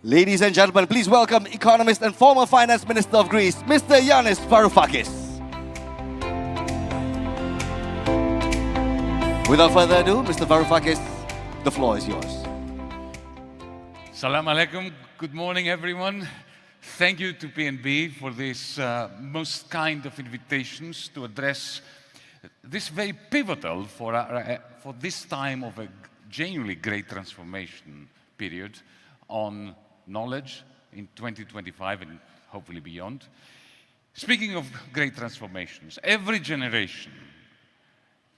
Ladies and gentlemen, please welcome economist and former finance minister of Greece, Mr. Yanis Varoufakis. Without further ado, Mr. Varoufakis, the floor is yours. Salam alaikum. Good morning, everyone. Thank you to PNB for this most kind of invitations to address this very pivotal for this time of a genuinely great transformation period on knowledge in 2025 and hopefully beyond. Speaking of great transformations, every generation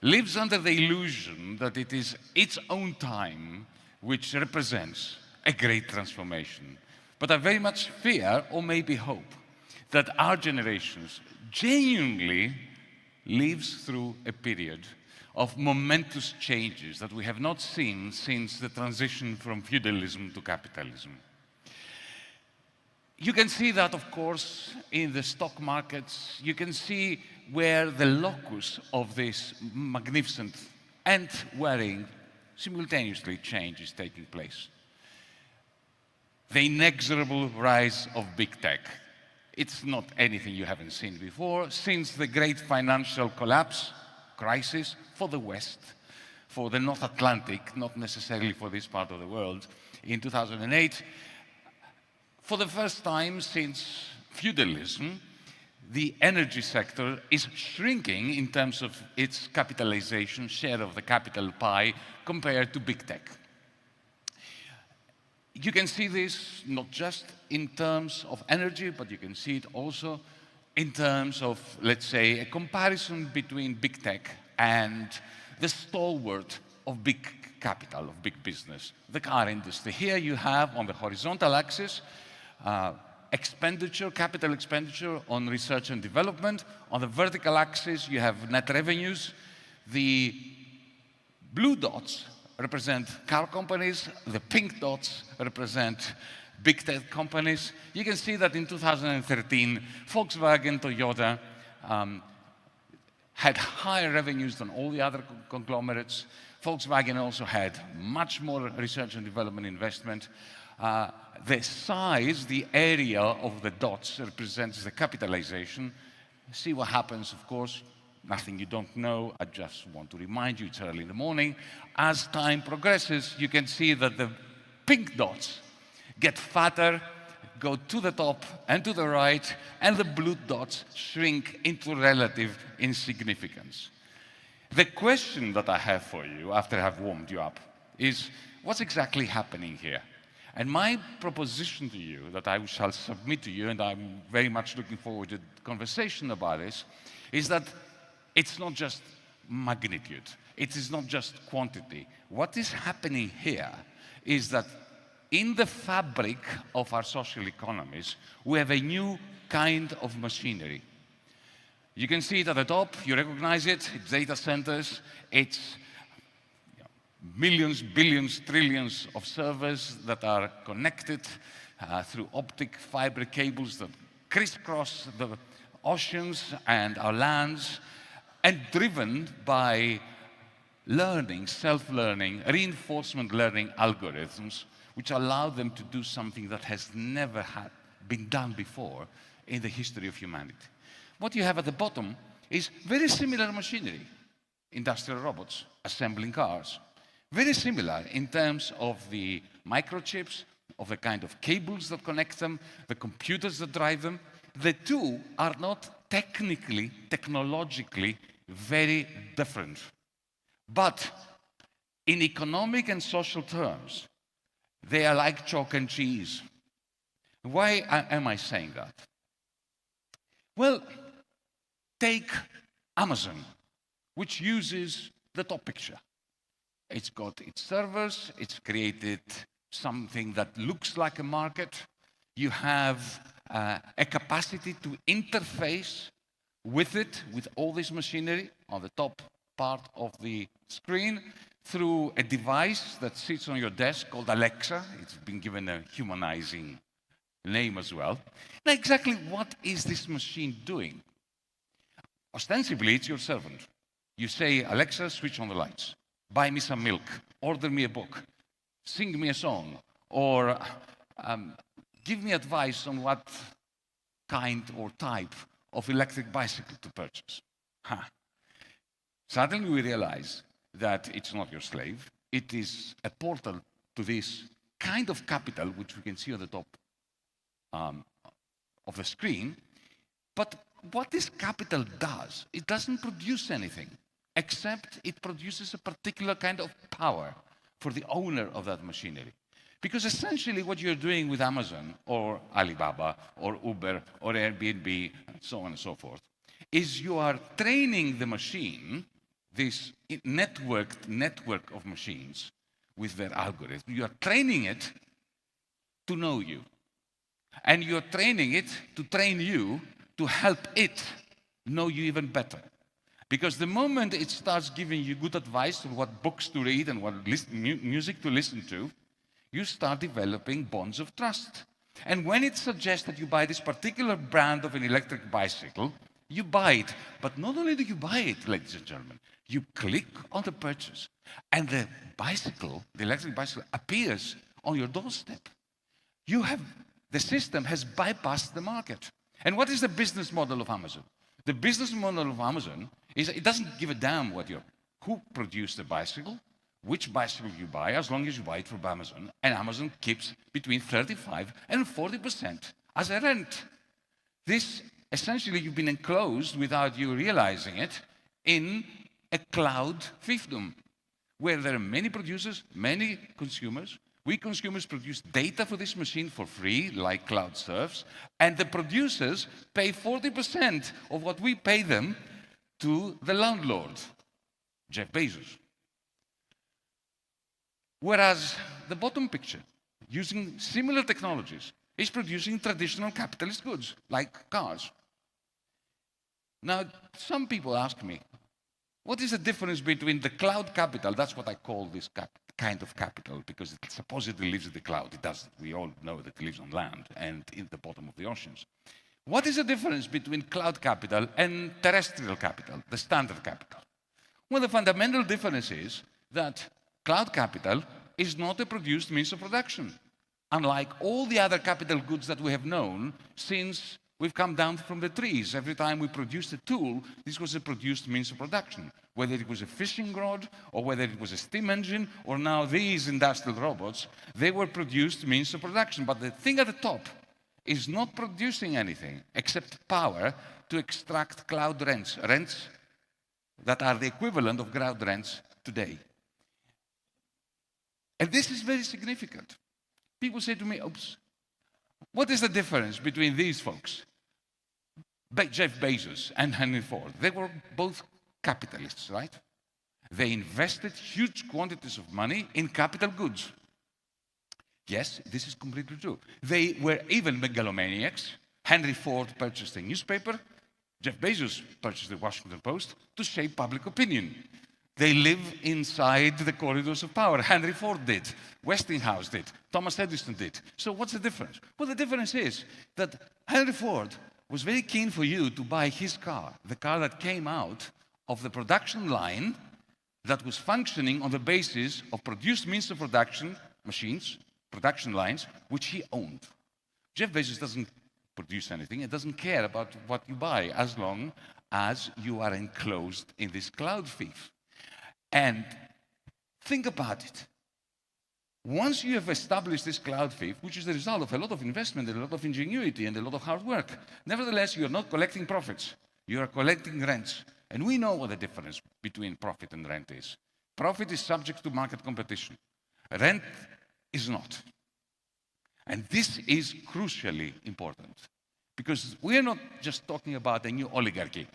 lives under the illusion that it is its own time which represents a great transformation. But I very much fear, or maybe hope, that our generations genuinely lives through a period of momentous changes that we have not seen since the transition from feudalism to capitalism. You can see that, of course, in the stock markets. You can see where the locus of this magnificent and worrying, simultaneously, change is taking place. The inexorable rise of big tech. It's not anything you haven't seen before. Since the great financial collapse, crisis for the West, for the North Atlantic, not necessarily for this part of the world, in 2008, for the first time since feudalism, the energy sector is shrinking in terms of its capitalization, share of the capital pie, compared to big tech. You can see this not just in terms of energy, but you can see it also in terms of, let's say, a comparison between big tech and the stalwart of big capital, of big business, the car industry. Here you have on the horizontal axis expenditure, capital expenditure on research and development. On the vertical axis, you have net revenues. The blue dots represent car companies. The pink dots represent big tech companies. You can see that in 2013, Volkswagen, Toyota had higher revenues than all the other conglomerates. Volkswagen also had much more research and development investment. The size, the area of the dots represents the capitalization. See what happens, of course. Nothing you don't know. I just want to remind you, it's early in the morning. As time progresses, you can see that the pink dots get fatter, go to the top and to the right, and the blue dots shrink into relative insignificance. The question that I have for you, after I've warmed you up, is what's exactly happening here? And my proposition to you that I shall submit to you, and I'm very much looking forward to the conversation about this, is that it's not just magnitude. It is not just quantity. What is happening here is that in the fabric of our social economies, we have a new kind of machinery. You can see it at the top. You recognize it. It's data centers. It's millions, billions, trillions of servers that are connected through optic fiber cables that crisscross the oceans and our lands, and driven by learning, self-learning, reinforcement learning algorithms, which allow them to do something that has never been done before in the history of humanity. What you have at the bottom is very similar machinery. Industrial robots assembling cars. Very similar in terms of the microchips, of the kind of cables that connect them, the computers that drive them. The two are not technically, technologically very different. But in economic and social terms, they are like chalk and cheese. Why am I saying that? Well, take Amazon, which uses the top picture. It's got its servers, it's created something that looks like a market. You have a capacity to interface with it, with all this machinery on the top part of the screen through a device that sits on your desk called Alexa. It's been given a humanizing name as well. Now, exactly what is this machine doing? Ostensibly, it's your servant. You say, Alexa, switch on the lights. Buy me some milk, order me a book, sing me a song, or give me advice on what kind or type of electric bicycle to purchase. Suddenly we realize that it's not your slave. It is a portal to this kind of capital, which we can see on the top of the screen. But what this capital does, it doesn't produce anything, except it produces a particular kind of power for the owner of that machinery. Because essentially what you're doing with Amazon or Alibaba or Uber or Airbnb, and so on and so forth, is you are training the machine, this network of machines with their algorithm. You are training it to know you. And you're training it to train you to help it know you even better. Because the moment it starts giving you good advice on what books to read and what music to listen to, you start developing bonds of trust. And when it suggests that you buy this particular brand of an electric bicycle, you buy it. But not only do you buy it, ladies and gentlemen, you click on the purchase, and the bicycle, the electric bicycle, appears on your doorstep. The system has bypassed the market. And what is the business model of Amazon? The business model of Amazon is it doesn't give a damn who produced the bicycle, which bicycle you buy, as long as you buy it from Amazon. And Amazon keeps between 35 and 40% as a rent. This, essentially, you've been enclosed without you realizing it in a cloud fiefdom, where there are many producers, many consumers. We consumers produce data for this machine for free, like cloud serves, and the producers pay 40% of what we pay them to the landlord, Jeff Bezos. Whereas the bottom picture, using similar technologies, is producing traditional capitalist goods, like cars. Now, some people ask me, what is the difference between the cloud capital, that's what I call this kind of capital, because it supposedly lives in the cloud. It doesn't. We all know that it lives on land and in the bottom of the oceans. What is the difference between cloud capital and terrestrial capital, the standard capital? Well, the fundamental difference is that cloud capital is not a produced means of production, unlike all the other capital goods that we have known since we've come down from the trees. Every time we produced a tool, this was a produced means of production, whether it was a fishing rod or whether it was a steam engine or now these industrial robots, they were produced means of production. But the thing at the top is not producing anything except power to extract cloud rents, rents that are the equivalent of cloud rents today. And this is very significant. People say to me, oops, what is the difference between these folks? Jeff Bezos and Henry Ford, they were both capitalists, right? They invested huge quantities of money in capital goods. Yes, this is completely true. They were even megalomaniacs. Henry Ford purchased a newspaper. Jeff Bezos purchased the Washington Post to shape public opinion. They live inside the corridors of power. Henry Ford did. Westinghouse did. Thomas Edison did. So what's the difference? Well, the difference is that Henry Ford was very keen for you to buy his car, the car that came out of the production line that was functioning on the basis of produced means of production, machines, production lines, which he owned. Jeff Bezos doesn't produce anything. It doesn't care about what you buy as long as you are enclosed in this cloud fief. And think about it. Once you have established this cloud fief, which is the result of a lot of investment, a lot of ingenuity, and a lot of hard work, nevertheless, you are not collecting profits. You are collecting rents. And we know what the difference between profit and rent is. Profit is subject to market competition. Rent is not. And this is crucially important, because we are not just talking about a new oligarchy.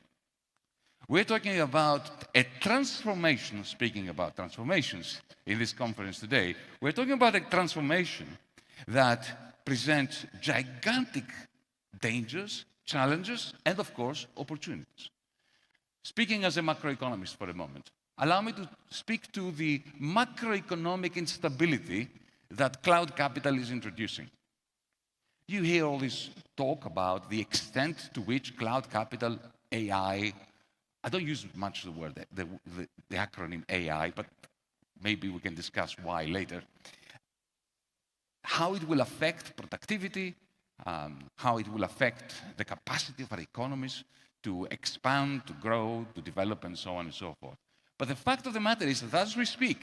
We're talking about a transformation, speaking about transformations in this conference today, we're talking about a transformation that presents gigantic dangers, challenges, and of course, opportunities. Speaking as a macroeconomist for a moment, allow me to speak to the macroeconomic instability that cloud capital is introducing. You hear all this talk about the extent to which cloud capital, AI, I don't use much the word, the acronym AI, but maybe we can discuss why later, how it will affect productivity, how it will affect the capacity of our economies to expand, to grow, to develop, and so on and so forth. But the fact of the matter is that as we speak,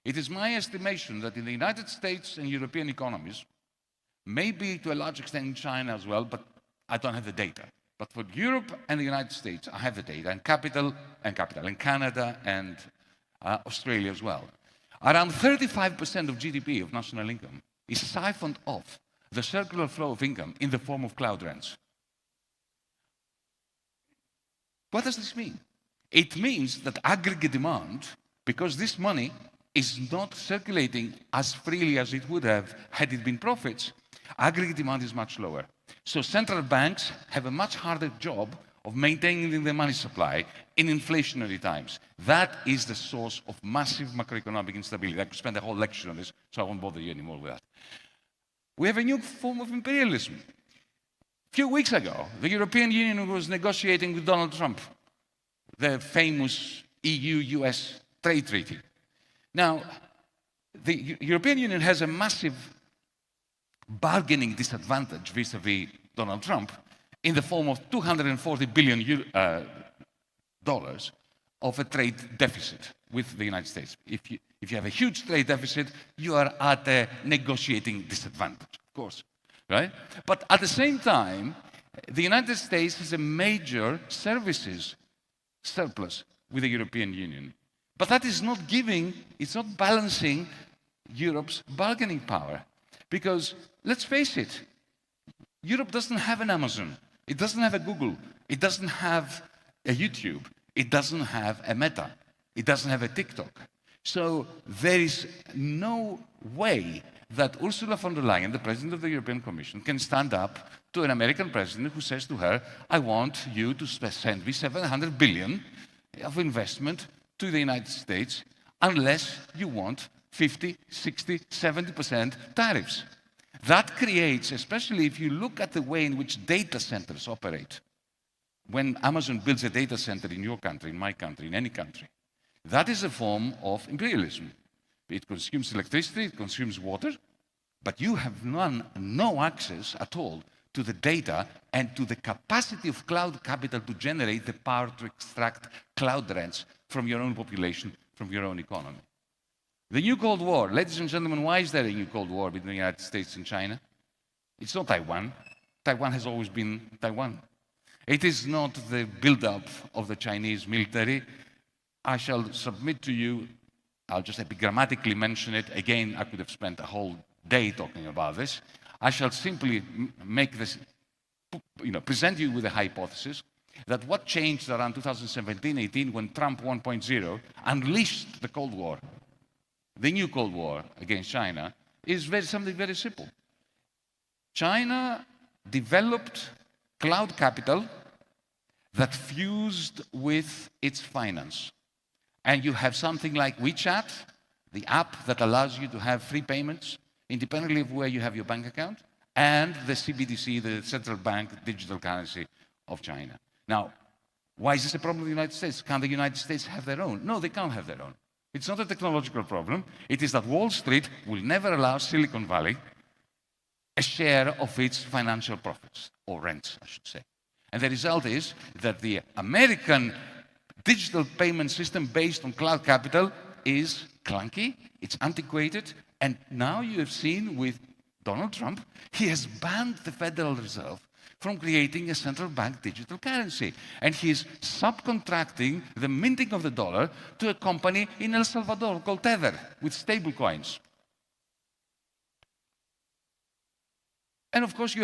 it is my estimation that in the United States and European economies, maybe to a large extent in China as well, but I don't have the data. But for Europe and the United States, I have the data, and Canada and Australia as well. Around 35% of GDP, of national income, is siphoned off the circular flow of income in the form of cloud rents. What does this mean? It means that aggregate demand, because this money is not circulating as freely as it would have had it been profits, aggregate demand is much lower. So central banks have a much harder job of maintaining the money supply in inflationary times. That is the source of massive macroeconomic instability. I could spend a whole lecture on this, so I won't bother you anymore with that. We have a new form of imperialism. A few weeks ago, the European Union was negotiating with Donald Trump, the famous EU-US trade treaty. Now, the European Union has a massive bargaining disadvantage vis-à-vis Donald Trump in the form of $240 billion of a trade deficit with the United States. If you have a huge trade deficit, you are at a negotiating disadvantage, of course, right? But at the same time, the United States has a major services surplus with the European Union. But that is not it's not balancing Europe's bargaining power. Because, let's face it, Europe doesn't have an Amazon, it doesn't have a Google, it doesn't have a YouTube, it doesn't have a Meta, it doesn't have a TikTok. So there is no way that Ursula von der Leyen, the President of the European Commission, can stand up to an American president who says to her, I want you to send me $700 billion of investment to the United States unless you want 50, 60, 70% tariffs. That creates, especially if you look at the way in which data centers operate, when Amazon builds a data center in your country, in my country, in any country, that is a form of imperialism. It consumes electricity, it consumes water, but you have no access at all to the data and to the capacity of cloud capital to generate the power to extract cloud rents from your own population, from your own economy. The new Cold War, ladies and gentlemen, why is there a new Cold War between the United States and China? It's not Taiwan. Taiwan has always been Taiwan. It is not the build-up of the Chinese military. I shall submit to you, I'll just epigrammatically mention it. Again, I could have spent a whole day talking about this. I shall simply make this, present you with a hypothesis that what changed around 2017-18 when Trump 1.0 unleashed the Cold War, the new Cold War against China, is something very simple. China developed cloud capital that fused with its finance. And you have something like WeChat, the app that allows you to have free payments independently of where you have your bank account, and the CBDC, the central bank digital currency of China. Now, why is this a problem with the United States? Can the United States have their own? No, they can't have their own. It's not a technological problem. It is that Wall Street will never allow Silicon Valley a share of its financial profits, or rents, I should say. And the result is that the American digital payment system based on cloud capital is clunky, it's antiquated, and now you have seen with Donald Trump, he has banned the Federal Reserve from creating a central bank digital currency. And he's subcontracting the minting of the dollar to a company in El Salvador called Tether with stable coins. And of course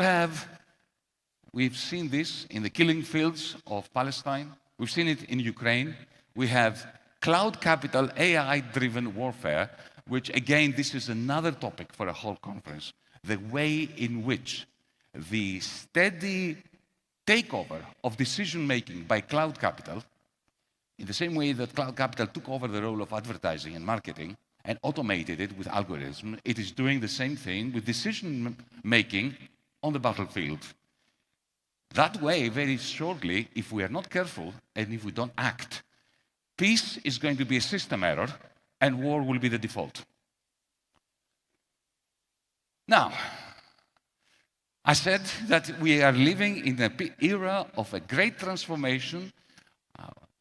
we've seen this in the killing fields of Palestine. We've seen it in Ukraine. We have cloud capital, AI-driven warfare, which again, this is another topic for a whole conference. The way in which the steady takeover of decision-making by cloud capital, in the same way that cloud capital took over the role of advertising and marketing and automated it with algorithms, it is doing the same thing with decision-making on the battlefield. That way, very shortly, if we are not careful and if we don't act, peace is going to be a system error and war will be the default. Now, I said that we are living in an era of a great transformation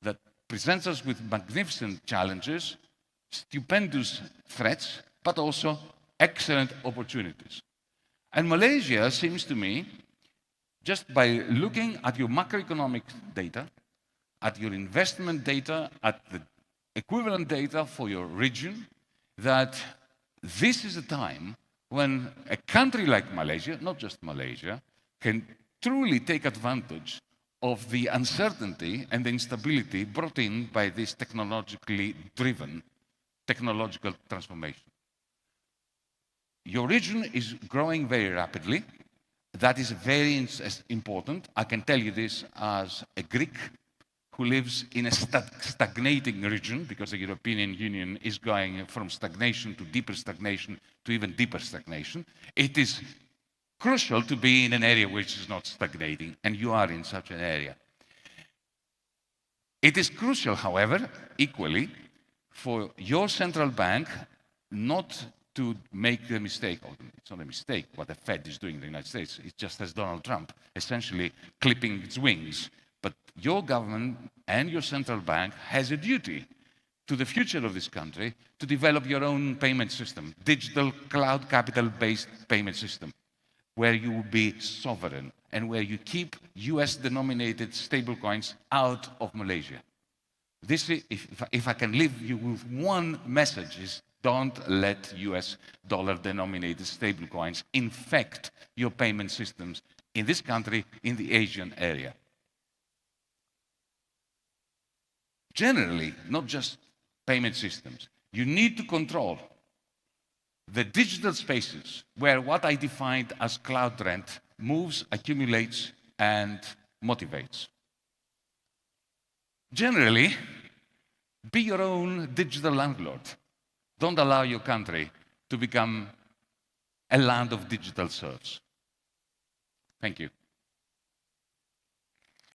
that presents us with magnificent challenges, stupendous threats, but also excellent opportunities. And Malaysia seems to me, just by looking at your macroeconomic data, at your investment data, at the equivalent data for your region, that this is a time when a country like Malaysia, not just Malaysia, can truly take advantage of the uncertainty and the instability brought in by this technologically driven technological transformation. Your region is growing very rapidly. That is very important. I can tell you this as a Greek who lives in a stagnating region, because the European Union is going from stagnation to deeper stagnation to even deeper stagnation. It is crucial to be in an area which is not stagnating, and you are in such an area. It is crucial, however, equally, for your central bank not to make the mistake, or it's not a mistake what the Fed is doing in the United States, it's just as Donald Trump, essentially clipping its wings. But your government and your central bank has a duty to the future of this country to develop your own payment system, digital cloud capital-based payment system, where you will be sovereign and where you keep US-denominated stablecoins out of Malaysia. This, if I can leave you with one message, is don't let US dollar-denominated stablecoins infect your payment systems in this country, in the Asian area. Generally, not just payment systems, you need to control the digital spaces where what I defined as cloud rent moves, accumulates, and motivates. Generally, be your own digital landlord. Don't allow your country to become a land of digital serfs. Thank you.